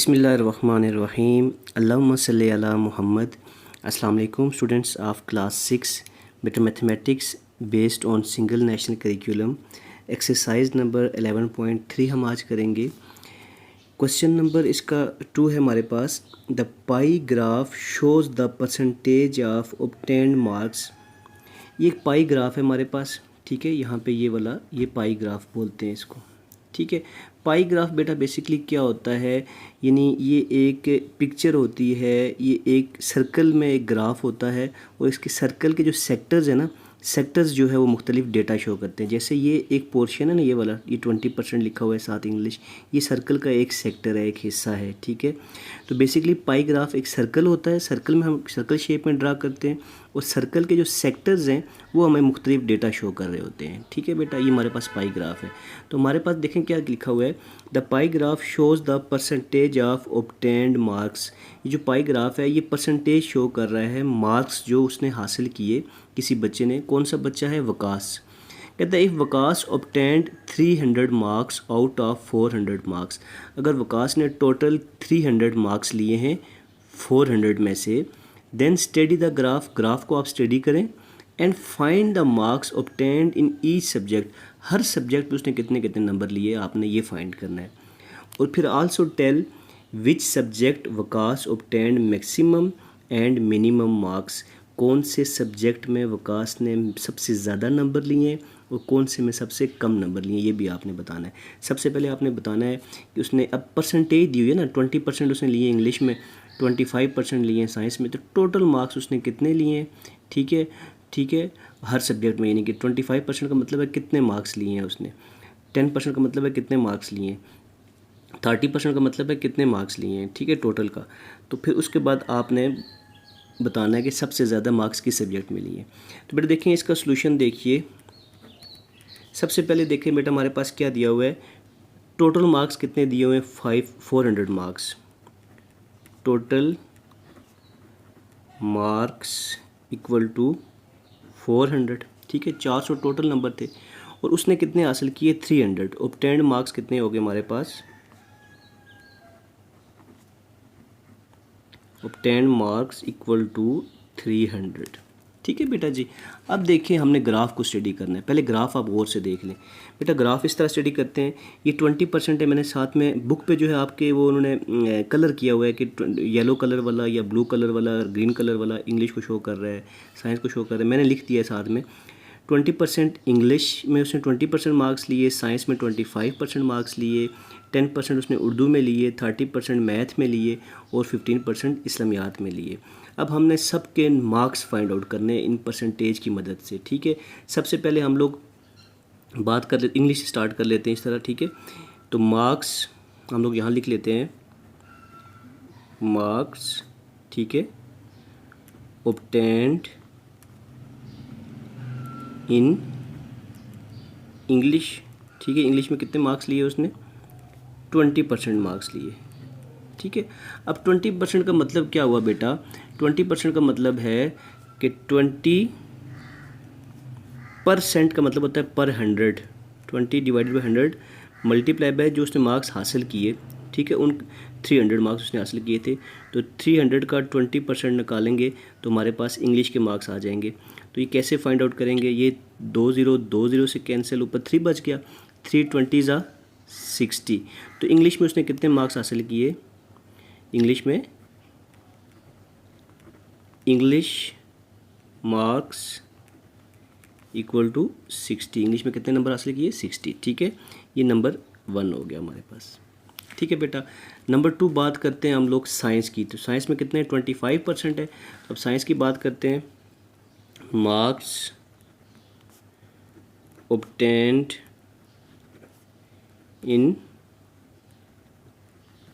बिस्मिल्लाहिर्रहमानिर्रहीम अल्लाहुम्मा सल्ली अला मुहम्मद। अस्सलाम वालेकुम स्टूडेंट्स ऑफ क्लास 6 बेटा mathematics based on single national curriculum exercise number 11.3 हम आज करेंगे। क्वेश्चन नंबर इसका 2 है हमारे पास। The pie graph shows the percentage of obtained marks. ये एक पाई ग्राफ है हमारे पास, ठीक है। यहाँ पे ये वाला ये पाई ग्राफ बोलते हैं इसको, ठीक है। पाई ग्राफ बेटा बेसिकली क्या होता है, यानी ये एक पिक्चर होती है, ये एक सर्कल में एक ग्राफ होता है और इसके सर्कल के जो सेक्टर्स है ना, सेक्टर्स जो है वो मुख्तलिफ डेटा शो करते हैं। जैसे ये एक पोर्शन है ना, ये वाला, ये 20% लिखा हुआ है साथ इंग्लिश, ये सर्कल का एक सेक्टर है, एक हिस्सा है, ठीक है। तो बेसिकली पाई ग्राफ एक सर्कल होता है, सर्कल में हम सर्कल शेप में ड्रा करते हैं और सर्कल के जो सेक्टर्स हैं वो हमें मुख्तलिफ डेटा शो कर रहे होते हैं, ठीक है बेटा। ये हमारे पास पाई ग्राफ है। तो हमारे पास देखें क्या लिखा हुआ है, the pie graph shows the percentage of obtained marks. ये जो पाई ग्राफ है ये परसेंटेज शो कर रहा है मार्क्स जो उसने हासिल किए किसी बच्चे ने। कौन सा बच्चा है? वकास। कहता है if Waqas obtained 300 marks out of 400 marks. अगर वकास ने टोटल 300 मार्क्स लिए हैं 400 में से, then study the graph, graph को आप स्टडी करें, and find the marks obtained in each subject. हर सब्जेक्ट में उसने कितने कितने नंबर लिए आपने ये फाइंड करना है। और फिर also tell which subject Waqas obtained maximum and minimum marks. कौन से सब्जेक्ट में वकास ने सबसे ज़्यादा नंबर लिए और कौन से में सबसे कम नंबर लिए, ये भी आपने बताना है। सबसे पहले आपने बताना है कि उसने अब परसेंटेज दी हुई है ना, 20% उसने लिए इंग्लिश में, 25% लिए हैं साइंस में, तो टोटल मार्क्स उसने कितने लिए हैं, ठीक है, ठीक है, हर सब्जेक्ट में। यानी कि 25% का मतलब है कितने मार्क्स लिए हैं उसने, 10% का मतलब है कितने मार्क्स लिए हैं, 30% का मतलब है कितने मार्क्स लिए हैं, ठीक है, टोटल का। तो फिर उसके बाद आपने बताना है कि सबसे ज़्यादा मार्क्स किस सब्जेक्ट में लिए। तो बेटा देखिए इसका सलूशन देखिए। सबसे पहले देखें बेटा हमारे पास क्या दिया हुआ है, टोटल मार्क्स कितने दिए हुए हैं, 400 marks. Total marks equal to 400, ठीक है। 400 टोटल नंबर थे और उसने कितने हासिल किए, 300। ऑब्टेन्ड मार्क्स कितने हो गए हमारे पास, ऑब्टेन्ड मार्क्स इक्वल टू 300, ठीक है बेटा जी। अब देखिए हमने ग्राफ को स्टडी करना है। पहले ग्राफ आप गौर से देख लें बेटा। ग्राफ इस तरह स्टडी करते हैं, ये 20% है। मैंने साथ में बुक पे जो है आपके वो उन्होंने कलर किया हुआ है कि येलो कलर वाला या ब्लू कलर वाला, ग्रीन कलर वाला इंग्लिश को शो कर रहा है, साइंस को शो कर रहा है। मैंने लिख दिया है साथ में 20% इंग्लिश में उसने 20% मार्क्स लिए, साइंस में 25% मार्क्स लिए, 10% उसने उर्दू में लिए, 30% मैथ में लिए और 15% इस्लामियात में लिए। अब हमने सब के मार्क्स फाइंड आउट करने इन परसेंटेज की मदद से, ठीक है। सबसे पहले हम लोग बात कर लेते, इंग्लिश स्टार्ट कर लेते हैं इस तरह, ठीक है। तो मार्क्स हम लोग यहाँ लिख लेते हैं, मार्क्स, ठीक है, ऑब्टेन्ड इन इंग्लिश, ठीक है। इंग्लिश में कितने मार्क्स लिए उसने, 20% मार्क्स लिए, ठीक है। अब 20% का मतलब क्या हुआ बेटा, 20% का मतलब है कि 20% का मतलब होता है पर 100, 20 डिवाइडेड बाई 100 मल्टीप्लाई बाय जो उसने मार्क्स हासिल किए, ठीक है। उन 300 मार्क्स उसने हासिल किए थे, तो 300 का 20% निकालेंगे तो हमारे पास इंग्लिश के मार्क्स आ जाएंगे। तो ये कैसे फाइंड आउट करेंगे, ये 2 से कैंसिल, ऊपर 3 बच गया, 320 ज़ा 60। तो इंग्लिश में उसने कितने मार्क्स हासिल किए, इंग्लिश में English marks equal to 60। English में कितने नंबर हासिल किए, 60, ठीक है। ये नंबर 1 हो गया हमारे पास, ठीक है बेटा। नंबर 2 बात करते हैं हम लोग साइंस की। तो साइंस में कितने, 25% है। अब साइंस की बात करते हैं, marks obtained in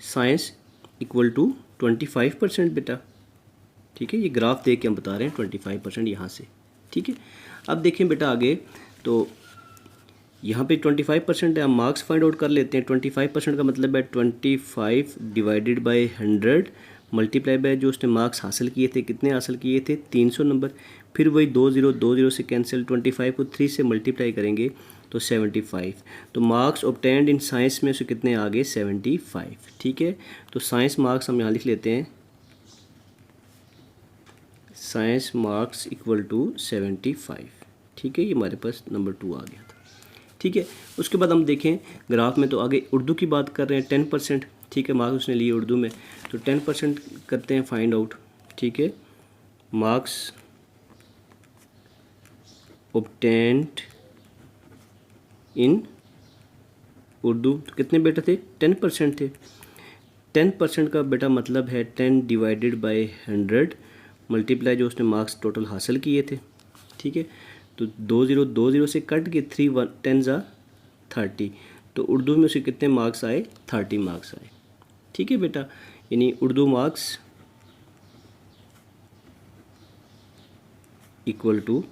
science equal to 25% बेटा, ठीक है। ये ग्राफ देख के हम बता रहे हैं 25% यहाँ से, ठीक है। अब देखें बेटा आगे, तो यहाँ पे 25% है, हम मार्क्स फाइंड आउट कर लेते हैं। 25% का मतलब है 25 डिवाइडेड बाई 100 मल्टीप्लाई बाय जो उसने मार्क्स हासिल किए थे, कितने हासिल किए थे, 300 नंबर। फिर वही 2 0 से कैंसिल, 25 को 3 से मल्टीप्लाई करेंगे तो 75। तो मार्क्स ऑब्टेन्ड इन साइंस में से कितने आ गए? 75। ठीक है, तो साइंस मार्क्स हम यहाँ लिख लेते हैं, साइंस मार्क्स इक्वल टू 75। ठीक है, ये हमारे पास नंबर 2 आ गया था। ठीक है, उसके बाद हम देखें ग्राफ में, तो आगे उर्दू की बात कर रहे हैं 10%। ठीक है, मार्क्स उसने लिए उर्दू में, तो 10% करते हैं फाइंड आउट। ठीक है, मार्क्स ऑब्टेन्ड इन उर्दू, तो कितने बेटा थे? 10% थे। 10% का बेटा मतलब है 10 डिवाइडेड बाय 100 मल्टीप्लाई जो उसने मार्क्स टोटल हासिल किए थे। ठीक है, तो 2 0 से कट के 3 1 10 जा 30, तो उर्दू में उसे कितने मार्क्स आए? 30 मार्क्स आए। ठीक है बेटा, यानी उर्दू मार्क्स इक्वल टू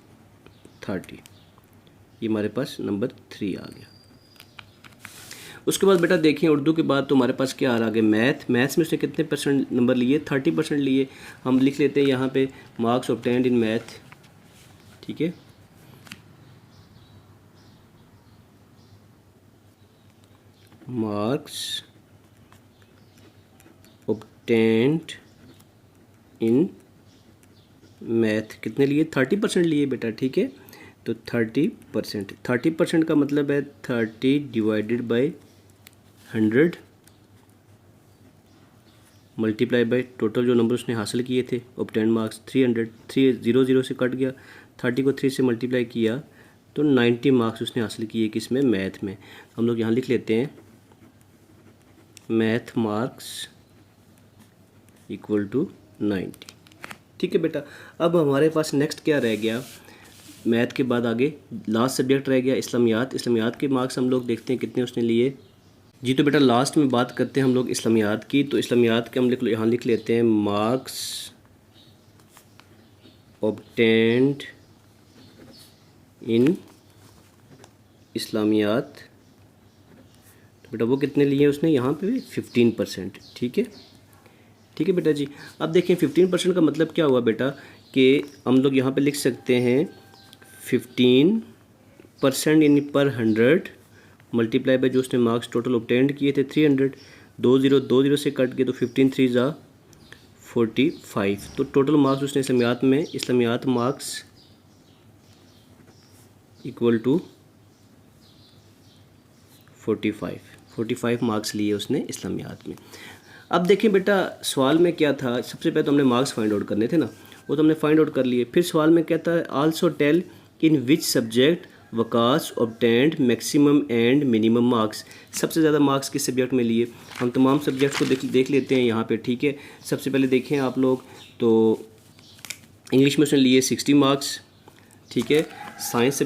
30, ये हमारे पास नंबर 3 आ गया। उसके बाद बेटा देखें उर्दू के बाद तो हमारे पास क्या आ रहा है? मैथ्स में उसने कितने % नंबर लिए? 30% लिए। हम लिख लेते हैं यहाँ पे मार्क्स ऑब्टेन्ड इन मैथ। ठीक है, मार्क्स ऑब्टेन्ड इन मैथ कितने लिए? 30% लिए बेटा। ठीक है, तो 30% का मतलब है 30 divided by 100 multiply by total जो नंबर उसने हासिल किए थे ऑब्टेन्ड मार्क्स 300। 3 0 से कट गया, 30 को 3 से मल्टीप्लाई किया तो 90 मार्क्स उसने हासिल किए किसमें? मैथ में। हम लोग यहाँ लिख लेते हैं मैथ मार्क्स इक्वल टू 90। ठीक है बेटा, अब हमारे पास नेक्स्ट क्या रह गया? मैथ के बाद आगे लास्ट सब्जेक्ट रह गया इस्लामियात। इस्लामियात के मार्क्स हम लोग देखते हैं कितने उसने लिए जी। तो बेटा लास्ट में बात करते हैं हम लोग इस्लामियात की। तो इस्लामियात के हम यहाँ लिख लेते हैं मार्क्स ऑब्टेन्ड इन इस्लामियात। तो बेटा वो कितने लिए उसने? यहाँ पे 15%। ठीक है, ठीक है बेटा जी। अब देखें 15% का मतलब क्या हुआ बेटा कि हम लोग यहाँ पे लिख सकते हैं 15% यानी पर 100 मल्टीप्लाई बाय जो उसने मार्क्स टोटल ऑब्टेन्ड किए थे 300। 2 0 से कट गए तो 15 3 जा 45। तो टोटल मार्क्स उसने इस्लामियात मार्क्स इक्वल टू 45 मार्क्स लिए उसने इस्लामियात में। अब देखें बेटा सवाल में क्या था, सबसे पहले तो हमने मार्क्स फाइंड आउट करने थे ना, वो तो हमने फाइंड आउट कर लिए। फिर सवाल में कहता है also tell in which subject Waqas obtained maximum and minimum marks. सबसे ज़्यादा मार्क्स किस सब्जेक्ट में लिए? हम तमाम सब्जेक्ट को देख लेते हैं यहाँ पे। ठीक है, सबसे पहले देखें आप लोग तो इंग्लिश में उसने लिए 60 मार्क्स। ठीक है, साइंस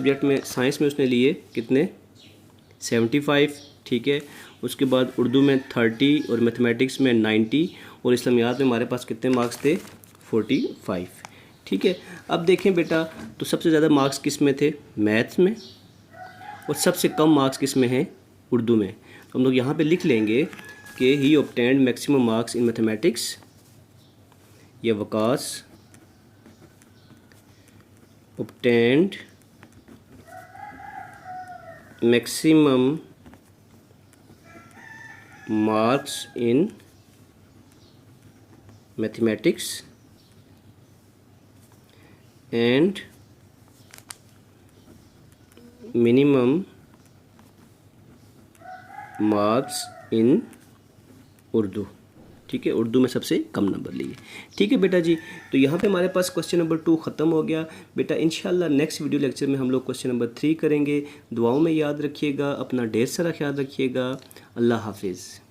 में उसने लिए कितने? 75। ठीक है, उसके बाद उर्दू में 30 और मैथमेटिक्स में 90 और इस्लामियात में हमारे पास कितने मार्क्स थे? 45। ठीक है, अब देखें बेटा तो सबसे ज़्यादा मार्क्स किस में थे? मैथ्स में। और सबसे कम मार्क्स किस में हैं? उर्दू में। तो हम लोग यहाँ पे लिख लेंगे कि he obtained maximum marks in mathematics, या Waqas obtained maximum marks in mathematics and minimum marks in Urdu. ठीक है, उर्दू में सबसे कम नंबर लिए। ठीक है बेटा जी, तो यहाँ पे हमारे पास क्वेश्चन नंबर 2 ख़त्म हो गया बेटा। इंशाल्लाह नेक्स्ट वीडियो लेक्चर में हम लोग क्वेश्चन नंबर 3 करेंगे। दुआओं में याद रखिएगा, अपना ढेर सारा ख्याल रखिएगा। अल्लाह हाफिज़।